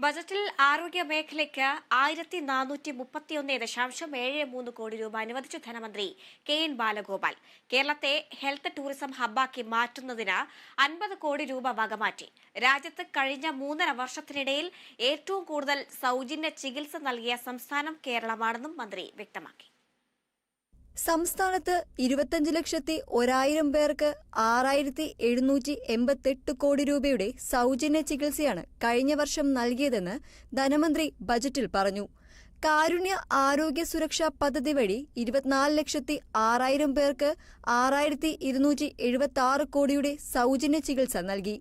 ബജറ്റിൽ ആരോഗ്യ മേഖലയ്ക്ക് 1431.73 കോടി രൂപ അനുവദിച്ചു ധനമന്ത്രി കെ.എൻ. ബാലഗോപാൽ. കേരളത്തെ ഹെൽത്ത് ടൂറിസം ഹബ്ബാക്കി മാറ്റുന്നതിന് 50 കോടി രൂപ വകമാറ്റി. രാജ്യത്ത് കഴിഞ്ഞ 3.5 വർഷത്തിനിടയിൽ ഏറ്റവും കൂടുതൽ സൗജന്യ ചികിത്സ നൽകിയ സംസ്ഥാനം കേരളമാണെന്നും മന്ത്രി വ്യക്തമാക്കി. സംസ്ഥാനത്ത് 25,01,000 പേർക്ക് 6,788 കോടി രൂപയുടെ സൗജന്യ ചികിത്സയാണ് കഴിഞ്ഞ വർഷം നൽകിയതെന്ന് ധനമന്ത്രി ബജറ്റിൽ പറഞ്ഞു. കാരുണ്യ ആരോഗ്യ സുരക്ഷാ പദ്ധതി വഴി 24,06,000 പേർക്ക് 6,276 കോടിയുടെ സൗജന്യ ചികിത്സ നൽകി.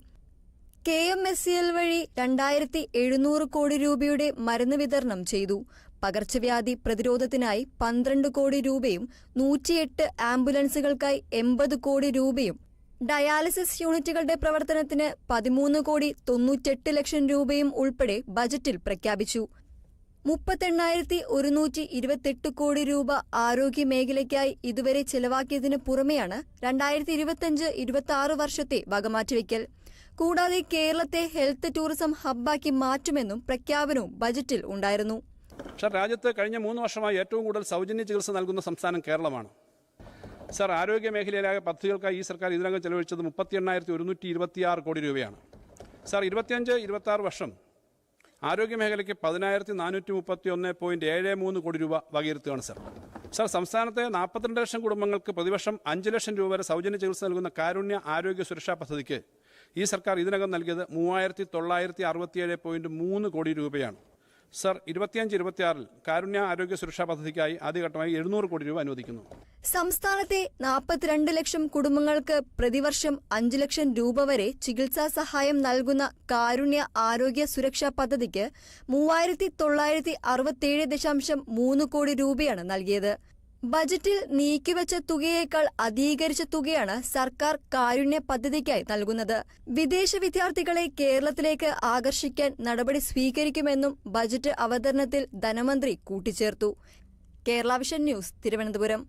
KMSCL വഴി 2,700 കോടി രൂപയുടെ മരുന്ന് വിതരണം ചെയ്തു. പകർച്ചവ്യാധി പ്രതിരോധത്തിനായി 12 കോടി രൂപയും 108 ആംബുലൻസുകൾക്കായി 80 കോടി രൂപയും ഡയാലിസിസ് യൂണിറ്റുകളുടെ പ്രവർത്തനത്തിന് 13,98 ലക്ഷം രൂപയും ഉൾപ്പെടെ ബജറ്റിൽ പ്രഖ്യാപിച്ചു. 38,128 കോടി രൂപ ആരോഗ്യ മേഖലയ്ക്കായി ഇതുവരെ ചെലവാക്കിയതിനു പുറമെയാണ് 2025-26 വർഷത്തെ വകമാറ്റിവെക്കൽ. കൂടാതെ കേരളത്തെ ഹെൽത്ത് ടൂറിസം ഹബ്ബാക്കി മാറ്റുമെന്നും പ്രഖ്യാപനവും ബജറ്റിൽ ഉണ്ടായിരുന്നു. രാജ്യത്ത് കഴിഞ്ഞ 3 വർഷമായി ഏറ്റവും കൂടുതൽ സൗജന്യ ചികിത്സ നൽകുന്ന സംസ്ഥാനം കേരളമാണ്. ആരോഗ്യ മേഖലയിലായ പദ്ധതികൾക്കായി ഈ സർക്കാർ ഇതിനകം ചെലവഴിച്ചത് 38,126 കോടി രൂപയാണ്. 25-26 വർഷം ആരോഗ്യ മേഖലയ്ക്ക് 10,431.73 കോടി രൂപ വകയിരുത്തുകയാണ്. സംസ്ഥാനത്തെ 42 ലക്ഷം കുടുംബങ്ങൾക്ക് പ്രതിവർഷം 5 ലക്ഷം രൂപ വരെ സൗജന്യ ചികിത്സ നൽകുന്ന കാരുണ്യ ആരോഗ്യ സുരക്ഷാ പദ്ധതിക്ക് ഈ സർക്കാർ ഇതിനകം നൽകിയത് 3,967.3 കോടി രൂപയാണ്. 25-26 കാരുണ്യ ആരോഗ്യ സുരക്ഷാ പദ്ധതിക്കായി ആദ്യഘട്ടമായി 700 കോടി രൂപ അനുവദിക്കുന്നു. സംസ്ഥാനത്തെ 42 ലക്ഷം കുടുംബങ്ങൾക്ക് പ്രതിവർഷം 5 ലക്ഷം രൂപ വരെ ചികിത്സാ സഹായം നൽകുന്ന കാരുണ്യ ആരോഗ്യ സുരക്ഷാ പദ്ധതിക്ക് 3,967.3 കോടി രൂപയാണ് നൽകിയത്. ബജറ്റിൽ നീക്കിവച്ച തുകയേക്കാൾ അധികരിച്ച തുകയാണ് സർക്കാർ കാരുണ്യ പദ്ധതിക്കായി നൽകുന്നത്. വിദേശ വിദ്യാർത്ഥികളെ കേരളത്തിലേക്ക് ആകർഷിക്കാൻ നടപടി സ്വീകരിക്കുമെന്നും ബജറ്റ് അവതരണത്തിൽ ധനമന്ത്രി കൂട്ടിച്ചേർത്തു. Kerala vision news, Thiruvananthapuram.